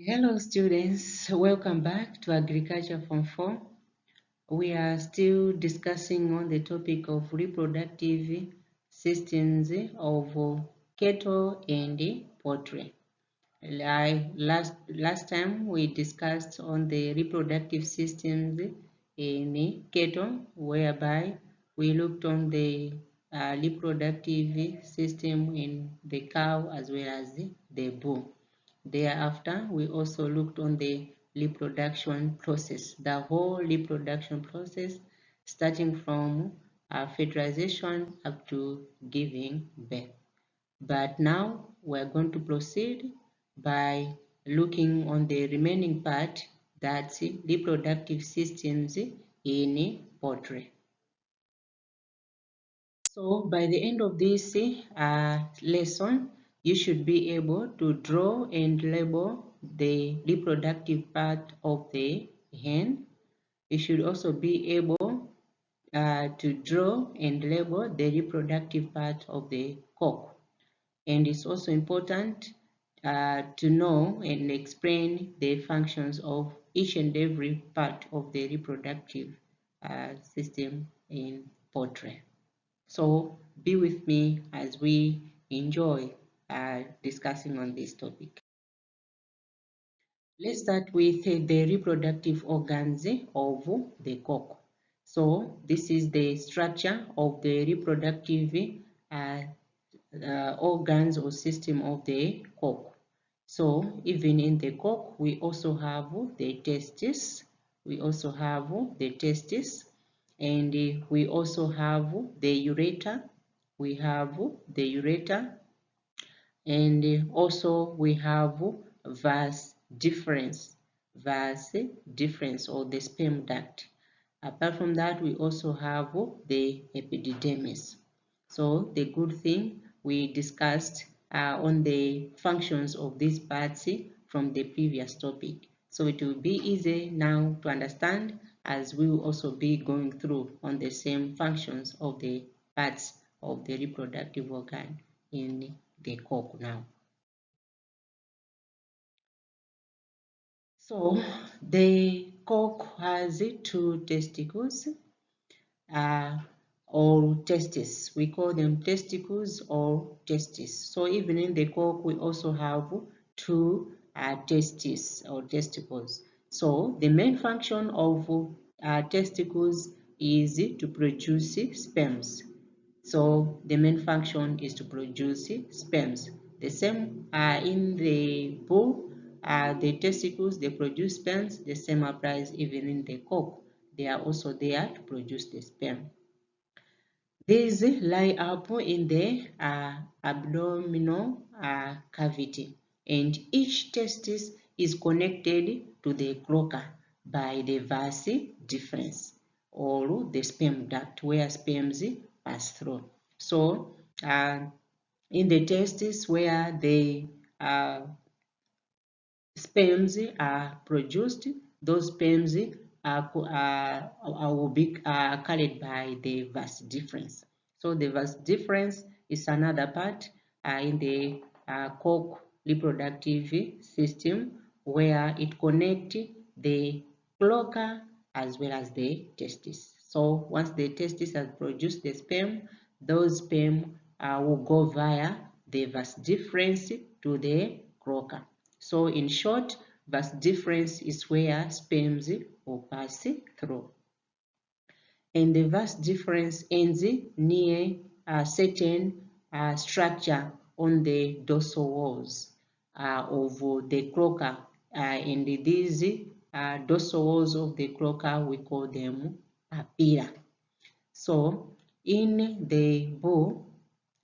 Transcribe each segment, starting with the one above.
Hello students, welcome back to Agriculture Form 4. We are still discussing on the topic of reproductive systems of cattle and poultry. Last time we discussed on the reproductive systems in cattle, whereby we looked on the reproductive system in the cow as well as the bull. Thereafter, we also looked on the reproduction process, the whole reproduction process, starting from fertilization up to giving birth. But now we're going to proceed by looking on the remaining part, that's reproductive systems in poultry. So by the end of this lesson, you should be able to draw and label the reproductive part of the hen. You should also be able to draw and label the reproductive part of the cock. And it's also important to know and explain the functions of each and every part of the reproductive system in poultry. So be with me as we enjoy discussing on this topic. Let's start with the reproductive organs of the cock. So this is the structure of the reproductive organs or system of the cock. So even in the cock, we also have the testes. We also have the testes, and we also have the ureter. We have the ureter, and also we have vas deferens, or the sperm duct. Apart from that, we also have the epididymis. So the good thing we discussed on the functions of these parts from the previous topic. So it will be easy now to understand, as we will also be going through on the same functions of the parts of the reproductive organ in the cock now. So the cock has two testicles or testes. We call them testicles or testes. So even in the cock, we also have two testes or testicles. So the main function of testicles is to produce sperms. So the main function is to produce sperms. The same in the bull, the testicles, they produce sperms. The same applies even in the cock. They are also there to produce the sperm. These lie up in the abdominal cavity, and each testis is connected to the cloaca by the vas deferens or the sperm duct where sperms pass through. So in the testis where the sperms are produced, those sperms will be carried by the vas deferens. So the vas deferens is another part in the cock reproductive system where it connects the cloaca as well as the testis. So once the testis has produced the sperm, those sperm will go via the vas deferens to the cloaca. So in short, vas deferens is where sperms will pass through. And the vas deferens ends near a certain structure on the dorsal walls of the cloaca. And these dorsal walls of the cloaca, we call them papilla. So in the bull,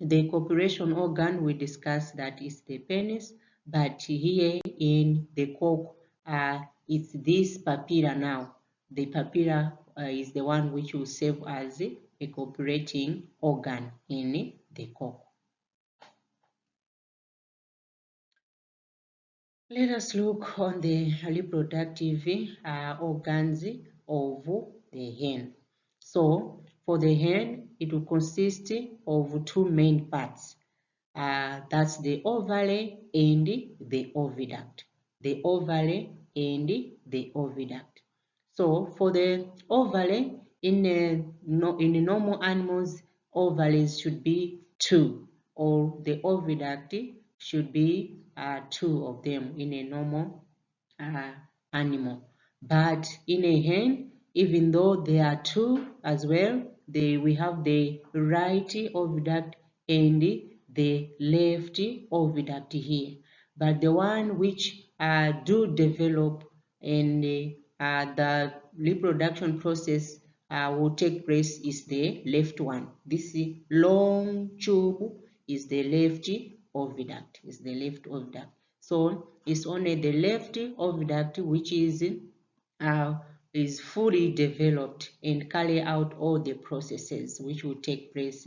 the copulation organ we discussed that is the penis, but here in the cock, it's this papilla now. The papilla is the one which will serve as a copulating organ in the cock. Let us look on the reproductive organs of the hen. So for the hen, it will consist of two main parts. That's the ovary and the oviduct. the ovary and the oviduct. So for the ovary, in normal animals, ovaries should be two, or the oviduct should be two of them in a normal uh, animal. But in a hen, even though there are two as well, we have the right oviduct and the left oviduct here. But the one which do develop and the reproduction process will take place is the left one. This long tube is the left oviduct. So it's only the left oviduct which is fully developed and carry out all the processes which will take place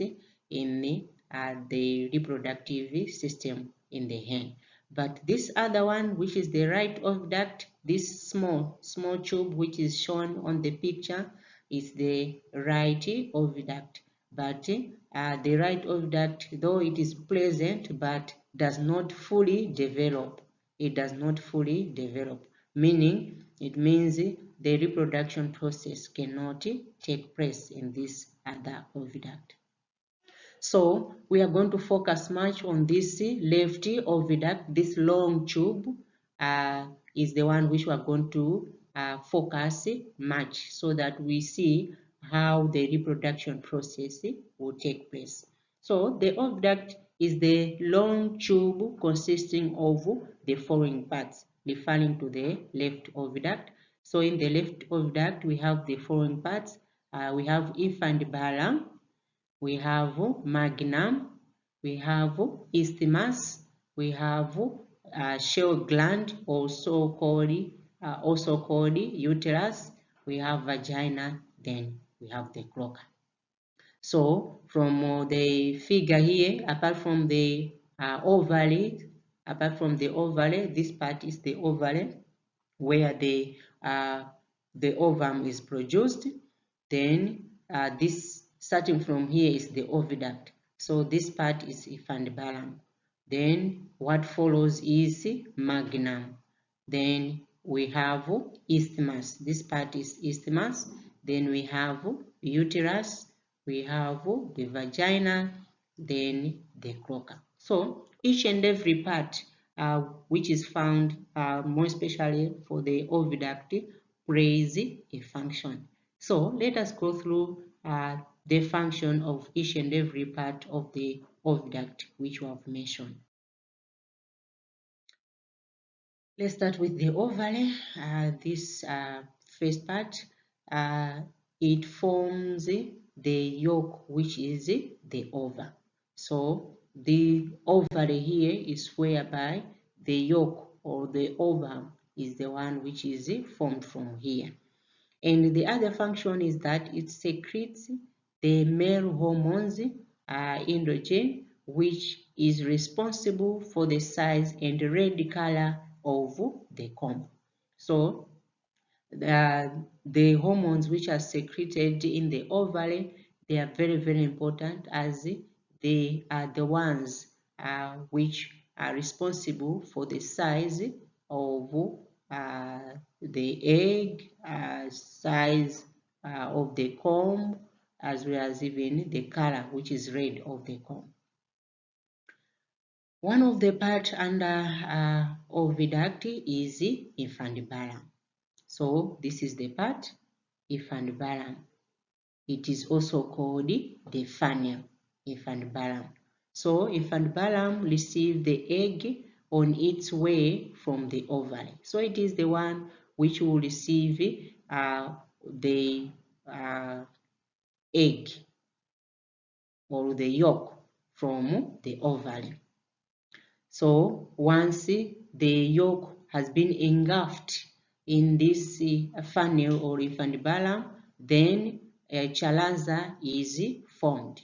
in the reproductive system in the hen. But this other one, which is the right oviduct, this small tube which is shown on the picture, is the right oviduct. But the right oviduct, though it is present, but does not fully develop. It does not fully develop, meaning it means the reproduction process cannot take place in this other oviduct. So we are going to focus much on this left oviduct. This long tube is the one which we are going to focus much, so that we see how the reproduction process will take place. So the oviduct is the long tube consisting of the following parts, referring to the left oviduct. So in the left oviduct, we have the following parts. We have infundibulum, we have magnum, we have isthmus, we have shell gland, also called uterus, we have vagina, then we have the cloaca. So from the figure here, apart from the ovary, this part is the ovary where the ovum is produced. Then this starting from here is the oviduct. So this part is infundibulum. Then what follows is magnum. Then we have isthmus. This part is isthmus. Then we have uterus. We have the vagina. Then the cloaca. So each and every part which is found more especially for the oviduct plays a function. So let us go through the function of each and every part of the oviduct which we have mentioned. Let's start with the ovary. This first part, it forms the yolk, which is the ova. So the ovary here is whereby the yolk or the ovum is the one which is formed from here. And the other function is that it secretes the male hormones, androgen, which is responsible for the size and red color of the comb. So the hormones which are secreted in the ovary, they are very, very important, as they are the ones which are responsible for the size of the egg, size of the comb, as well as even the color, which is red, of the comb. One of the parts under oviduct is infundibulum. So this is the part, infundibulum. It is also called the funnel, infundibulum. So infundibulum receives the egg on its way from the ovary. So it is the one which will receive the egg or the yolk from the ovary. So once the yolk has been engulfed in this funnel or infundibulum, then a chalaza is formed.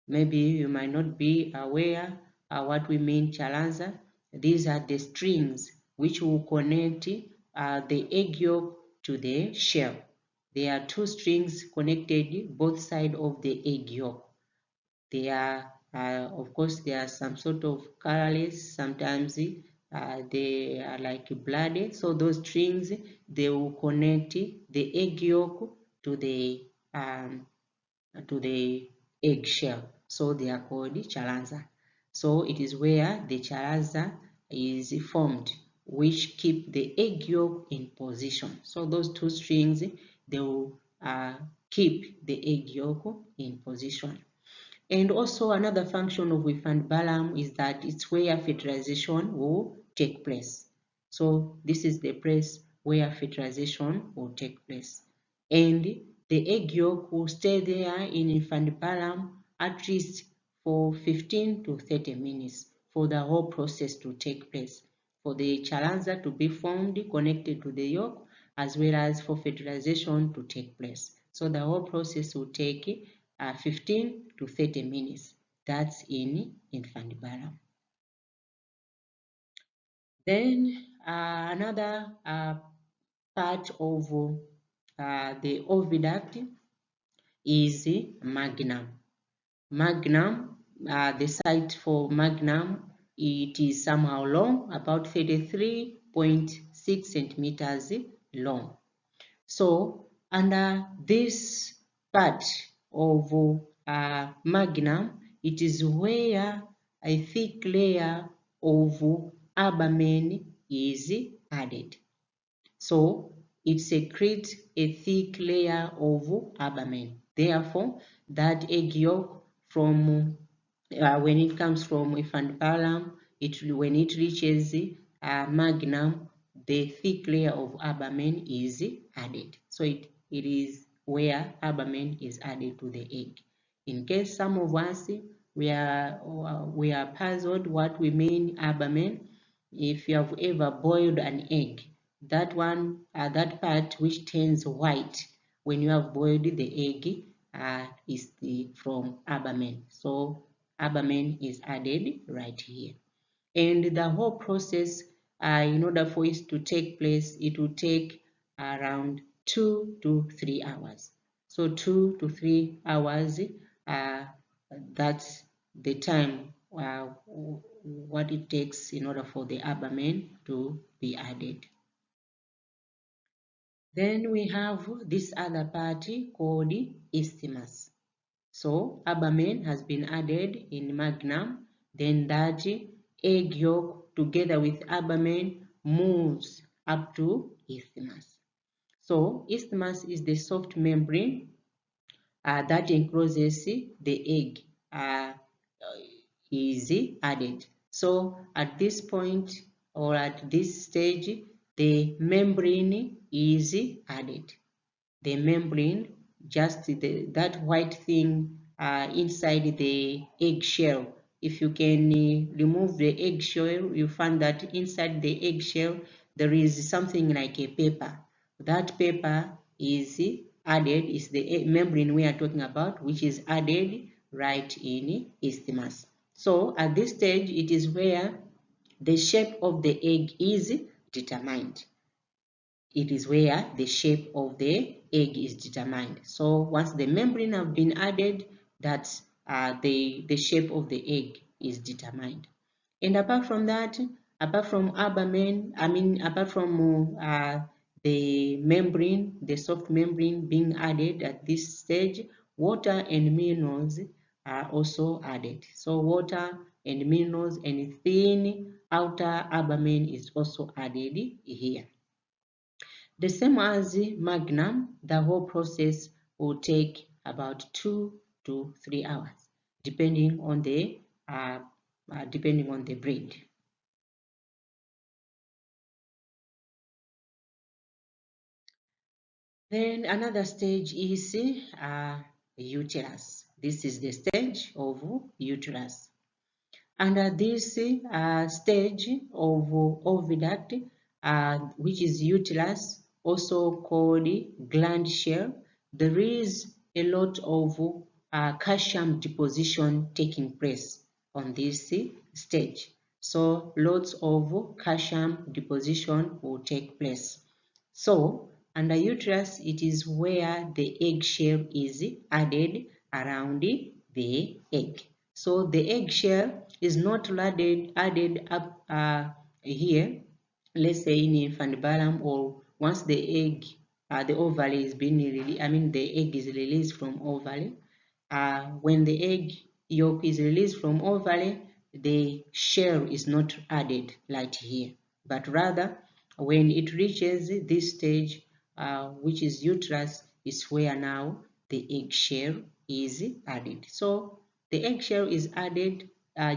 Maybe you might not be aware what we mean chalaza. These are the strings which will connect the egg yolk to the shell. There are two strings connected both sides of the egg yolk. They are, of course, there are some sort of colorless. Sometimes they are like blooded. So those strings, they will connect the egg yolk to the eggshell. So they are called chalaza. So it is where the chalaza is formed, which keep the egg yolk in position. So those two strings, they will keep the egg yolk in position. And also another function of Wifandbalam is that it's where fertilization will take place. So this is the place where fertilization will take place. And the egg yolk will stay there in Wifandbalam at least for 15 to 30 minutes for the whole process to take place. For the chalanza to be formed connected to the yolk, as well as for fertilization to take place. So the whole process will take 15 to 30 minutes. That's in infantibulum. Then another part of the oviduct is magnum. Magnum, the site for magnum, it is somehow long, about 33.6 centimeters long. So under this part of magnum, it is where a thick layer of albumen is added. So it secretes a thick layer of albumen. Therefore, that egg yolk from when it comes from infantibulum, when it reaches magnum, the thick layer of albumen is added. So it is where albumen is added to the egg. In case some of us we are puzzled what we mean albumen, if you have ever boiled an egg, that that part which turns white when you have boiled the egg is from albumen. So albumen is added right here. And the whole process, in order for it to take place, it will take around 2 to 3 hours. So 2 to 3 hours, that's the time what it takes in order for the albumen to be added. Then we have this other party called isthmus. So albumen has been added in magnum, then that egg yolk together with albumen moves up to isthmus. So isthmus is the soft membrane that encloses the egg is added. So at this point or at this stage, the membrane is added. The membrane, just that white thing inside the eggshell. If you can remove the eggshell, you find that inside the eggshell there is something like a paper. That paper is added, is the membrane we are talking about, which is added right in isthmus. So at this stage, it is where the shape of the egg is determined. It is where the shape of the egg is determined. So once the membrane have been added, that's the shape of the egg is determined. And apart from that, apart from albumen, apart from the membrane, the soft membrane being added at this stage, water and minerals are also added. So water and minerals and thin outer albumen is also added here. The same as magnum, the whole process will take about 2 to 3 hours, depending on the breed. Then another stage is uterus. This is the stage of uterus. Under this stage of oviduct, which is uterus, also called gland shell, there is a lot of calcium deposition taking place on this stage. So lots of calcium deposition will take place. So under uterus, it is where the eggshell is added around the egg. So the eggshell is not added up here, let's say in infantibulum, or once the egg, the ovary is being released, I mean the egg is released from ovary. When the egg yolk is released from ovary, the shell is not added like here, but rather when it reaches this stage, which is uterus, is where now the eggshell is added. So the eggshell is added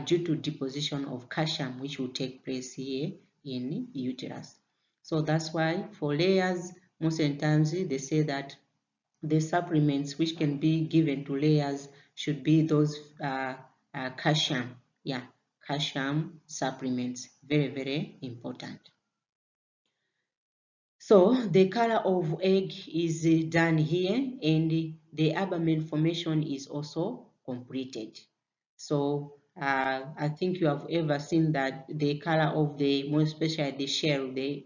due to deposition of calcium, which will take place here in uterus. So that's why for layers, most of the times they say that the supplements which can be given to layers should be those calcium, yeah, calcium supplements. Very, very important. So the color of egg is done here, and the abdomen formation is also completed. So I think you have ever seen that the color of the, more especially the shell, the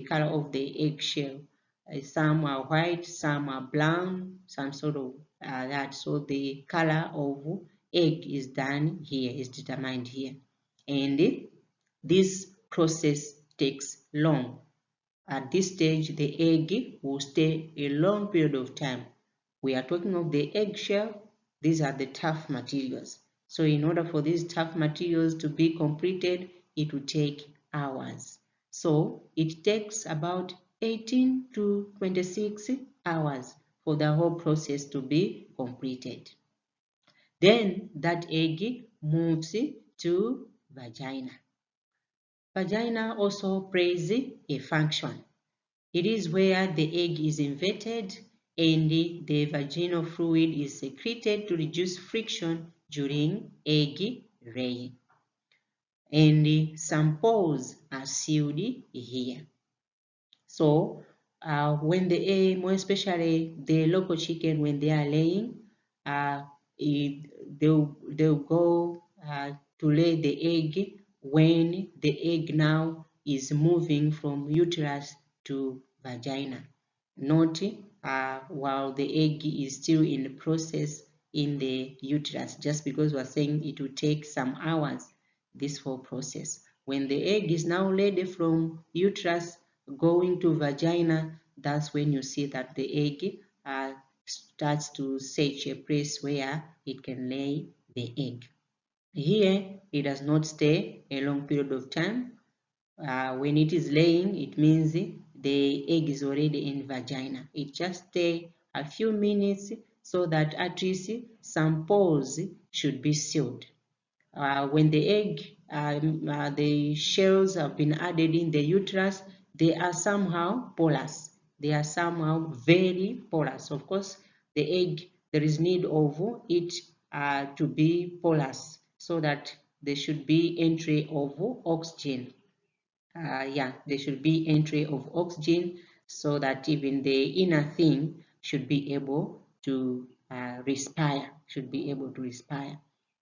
color of the egg shell. Some are white, some are brown, some sort of that. So the color of egg is done here, is determined here. And this process takes long. At this stage, the egg will stay a long period of time. We are talking of the eggshell. These are the tough materials. So in order for these tough materials to be completed, it will take hours. So it takes about 18 to 26 hours for the whole process to be completed. Then that egg moves to vagina. Vagina also plays a function. It is where the egg is inverted and the vaginal fluid is secreted to reduce friction during egg laying. And some pores are sealed here. So when the egg, more especially the local chicken, when they are laying, they'll go to lay the egg when the egg now is moving from uterus to vagina, not while the egg is still in the process in the uterus, just because we're saying it will take some hours, this whole process. When the egg is now laid from uterus going to vagina, that's when you see that the egg starts to search a place where it can lay the egg. Here, it does not stay a long period of time. When it is laying, it means the egg is already in vagina. It just stays a few minutes so that at least some pores should be sealed. When the egg, the shells have been added in the uterus, they are somehow porous. They are somehow very porous. Of course, the egg, there is need of it to be porous so that there should be entry of oxygen. There should be entry of oxygen so that even the inner thing should be able to respire,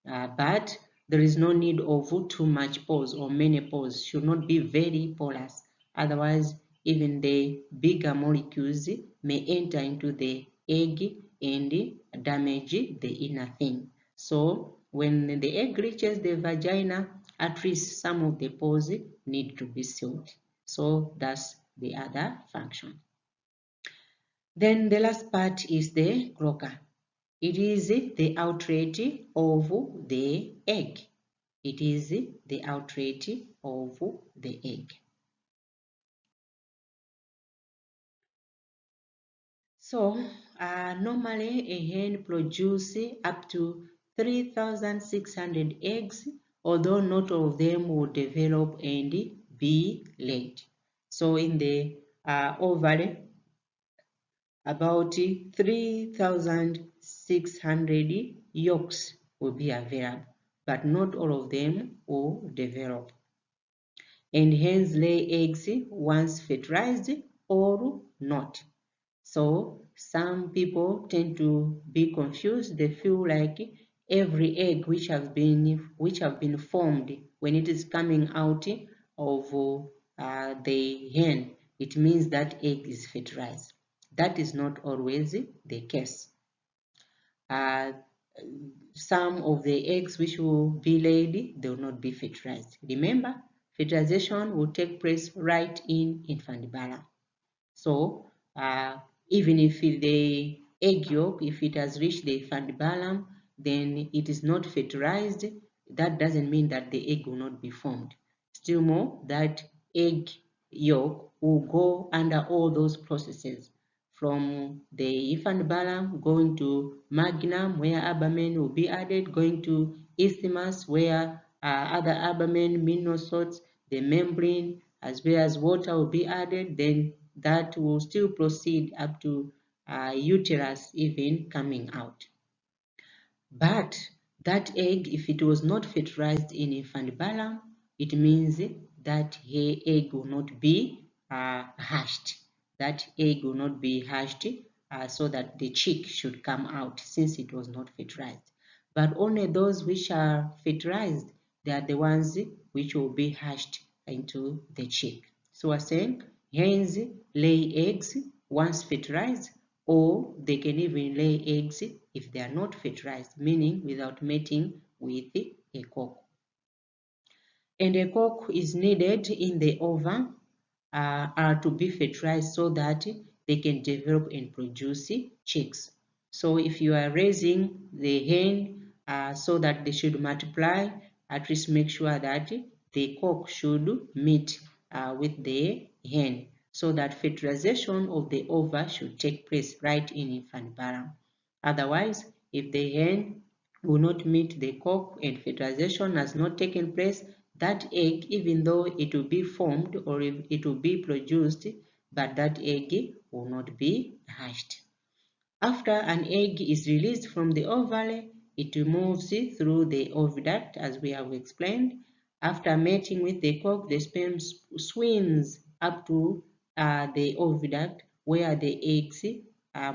but there is no need of too much pores or many pores, should not be very porous. Otherwise, even the bigger molecules may enter into the egg and damage the inner thing. So when the egg reaches the vagina, at least some of the pores need to be sealed. So that's the other function. Then the last part is the cloaca. It is the outlet of the egg. It is the outlet of the egg. So normally a hen produces up to 3,600 eggs, although not all of them will develop and be laid. So in the ovary, about 3,600 yolks will be available, but not all of them will develop. And hens lay eggs once fertilized or not. So some people tend to be confused. They feel like every egg which have been formed when it is coming out of the hen, it means that egg is fertilized. That is not always the case. Some of the eggs which will be laid, they will not be fertilized. Remember, fertilization will take place right in infant bala. So even if the egg yolk, if it has reached the infant then it is not fertilized. That doesn't mean that the egg will not be formed. Still more, that egg yolk will go under all those processes from the infant going to magnum where albumin will be added, going to isthmus where other albumin, mineral salts, the membrane as well as water will be added, then that will still proceed up to uterus even coming out. But that egg, if it was not fertilized in infant it means that egg will not be hatched. That egg will not be hatched so that the chick should come out since it was not fertilized. But only those which are fertilized, they are the ones which will be hatched into the chick. So we're saying hens lay eggs once fertilized, or they can even lay eggs if they are not fertilized, meaning without mating with a cock. And a cock is needed in the ovum to be fertilized so that they can develop and produce chicks. So if you are raising the hen so that they should multiply, at least make sure that the cock should meet with the hen so that fertilization of the ova should take place right in infant Otherwise, if the hen will not meet the cock and fertilization has not taken place, that egg, even though it will be formed or it will be produced, but that egg will not be hatched. After an egg is released from the ovary, it moves through the oviduct as we have explained. After mating with the cock, the sperm swims up to the oviduct where the eggs,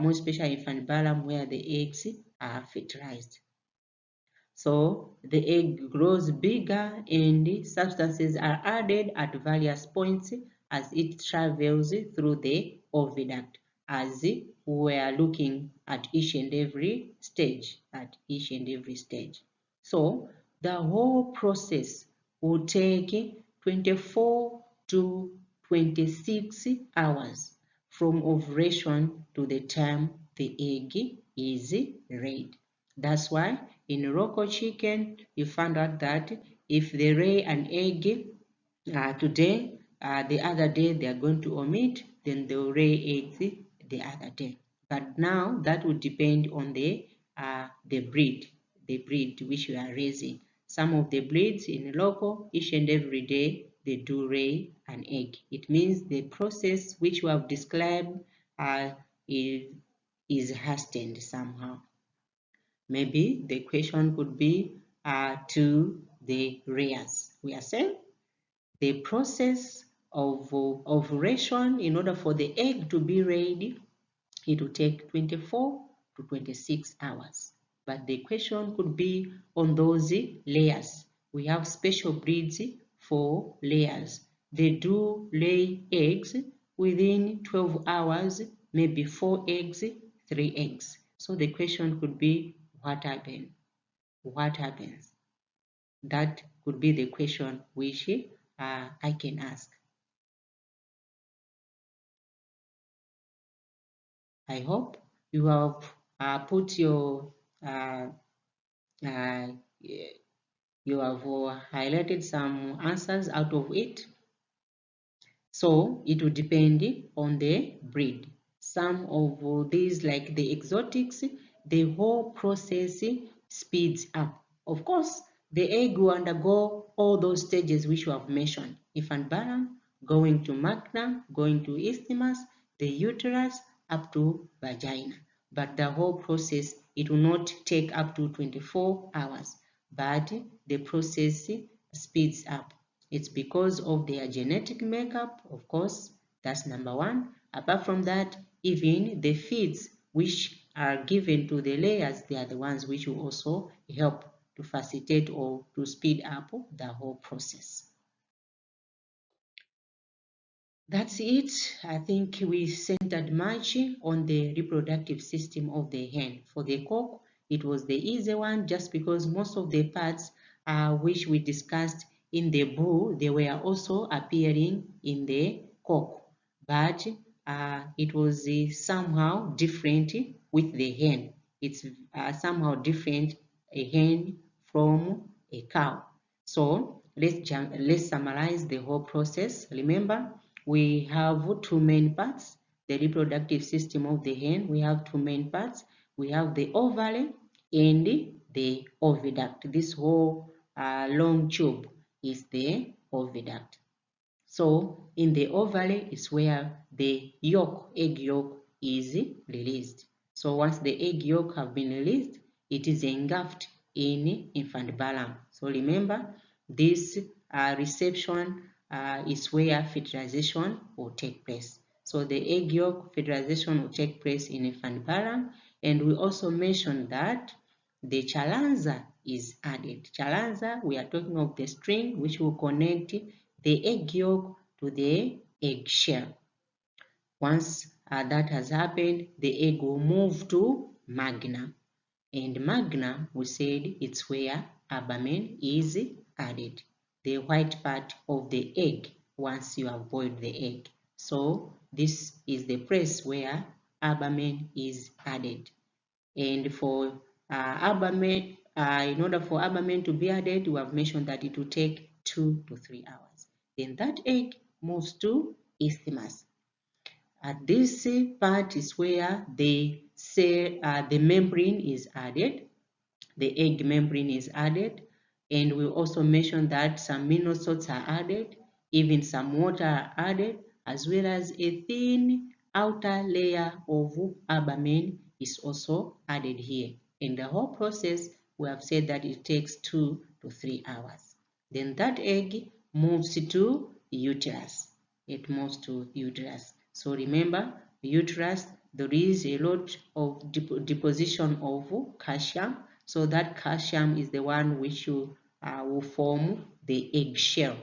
more especially infant where the eggs are fertilized. So the egg grows bigger and substances are added at various points as it travels through the oviduct, as we are looking at each and every stage, So the whole process will take 24 to 26 hours from ovulation to the time the egg is laid. That's why in local chicken, you found out that if they lay an egg today, the other day they are going to omit, then they will lay eggs the other day. But now that would depend on the breed, which you are raising. Some of the breeds in local, each and every day they do lay an egg. It means the process which we have described is hastened somehow. Maybe the question could be to the layers. We are saying the process of ovulation, in order for the egg to be ready, it will take 24 to 26 hours. But the question could be on those layers. We have special breeds for layers. They do lay eggs within 12 hours, maybe 4 eggs, 3 eggs. So the question could be, what happened? What happens? That could be the question which I can ask. I hope you have put your uh, you have highlighted some answers out of it. So it will depend on the breed. Some of these, like the exotics, the whole process speeds up. Of course, the egg will undergo all those stages which we have mentioned. Infant going to magna, going to isthmus, the uterus, up to vagina. But the whole process, it will not take up to 24 hours. But the process speeds up. It's because of their genetic makeup, of course, that's number one. Apart from that, even the feeds which are given to the layers, they are the ones which will also help to facilitate or to speed up the whole process. That's it. I think we centered much on the reproductive system of the hen. For the cock, it was the easy one just because most of the parts which we discussed in the bull, they were also appearing in the cock, but it was somehow different with the hen. It's somehow different, a hen from a cow. So let's summarize the whole process. Remember, we have two main parts. The reproductive system of the hen, we have two main parts. We have the ovary and the oviduct. This whole long tube is the oviduct. So in the ovary is where the yolk, egg yolk is released. So once the egg yolk have been released, it is engulfed in infant barum. So remember, this reception is where fertilization will take place. So the egg yolk fertilization will take place in infant barum, and we also mentioned that the chalanza is added. Chalanza, we are talking of the string which will connect the egg yolk to the egg shell. Once that has happened, the egg will move to magna. And magna, we said it's where albumin is added. The white part of the egg once you have boiled the egg. So this is the place where albumin is added. And for albumin, in order for albumin to be added, we have mentioned that it will take 2 to 3 hours. Then that egg moves to isthmus. At this part is where the membrane is added. The egg membrane is added, and we also mentioned that some mineral salts are added, even some water are added, as well as a thin outer layer of albumin is also added here. In the whole process, we have said that it takes 2 to 3 hours. Then that egg moves to uterus. It moves to uterus. So remember, uterus, there is a lot of deposition of calcium. So that calcium is the one which will form the eggshell.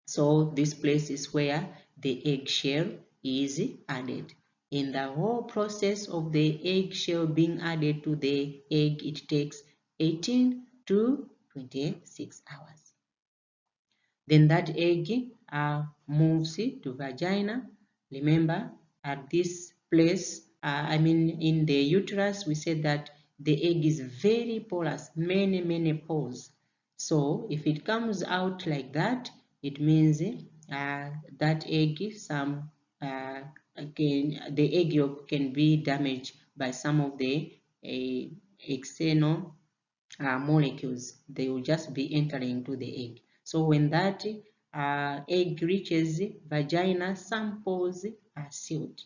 So this place is where the eggshell is added. In the whole process of the eggshell being added to the egg, it takes 18 to 26 hours. Then that egg moves to vagina. Remember, at this place, in the uterus, we said that the egg is very porous, many pores. So if it comes out like that, it means that egg, the egg yolk can be damaged by some of the external molecules. They will just be entering into the egg. So when that egg reaches vagina, some pores are sealed.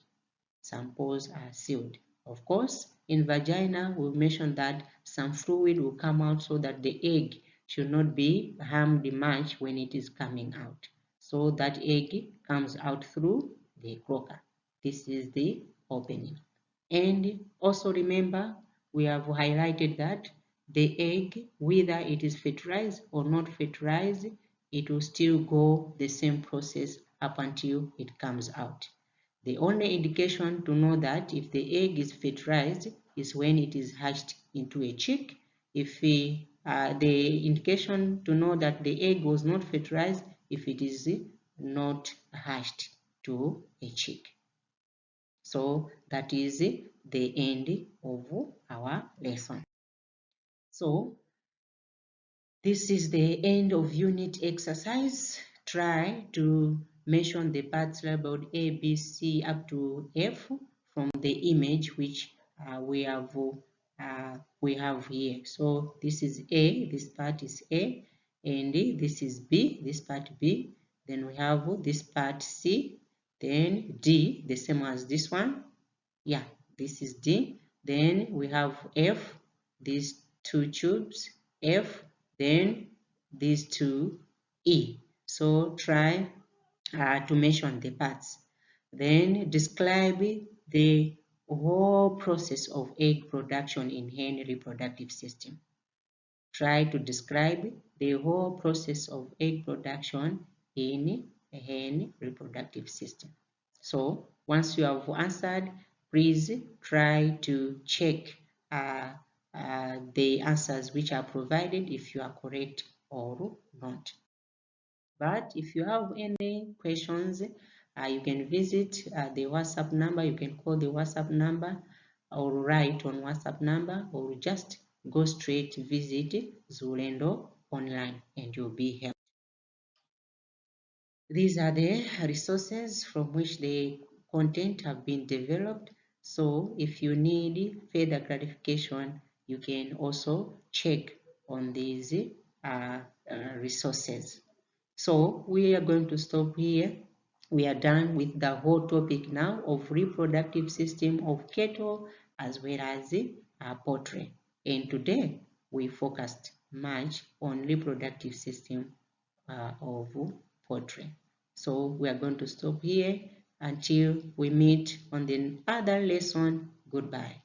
Some pores are sealed. Of course, in vagina, we mentioned that some fluid will come out so that the egg should not be harmed much when it is coming out. So that egg comes out through the cloaca. This is the opening. And also remember, we have highlighted that the egg, whether it is fertilized or not fertilized, it will still go the same process up until it comes out. The only indication to know that if the egg is fertilized is when it is hatched into a chick. If the indication to know that the egg was not fertilized if it is not hatched to a chick. So that is the end of our lesson. So this is the end of unit exercise. Try to mention the parts labeled A, B, C up to F from the image which we have here. So this is A, this part is A, and this is B, this part B. Then we have this part C, then D, the same as this one. Yeah, this is D. Then we have F, these two tubes, F, then these two E. So try to mention the parts. Then describe the whole process of egg production in hen reproductive system. Try to describe the whole process of egg production in a hen reproductive system. So once you have answered, please try to check the answers which are provided if you are correct or not. But if you have any questions, you can visit the WhatsApp number. You can call the WhatsApp number or write on WhatsApp number, or just go straight visit Xulendo online and you'll be helped. These are the resources from which the content have been developed. So if you need further clarification, you can also check on these resources. So we are going to stop here. We are done with the whole topic now of reproductive system of cattle as well as poultry. And today we focused much on reproductive system of poultry. So we are going to stop here until we meet on the other lesson. Goodbye.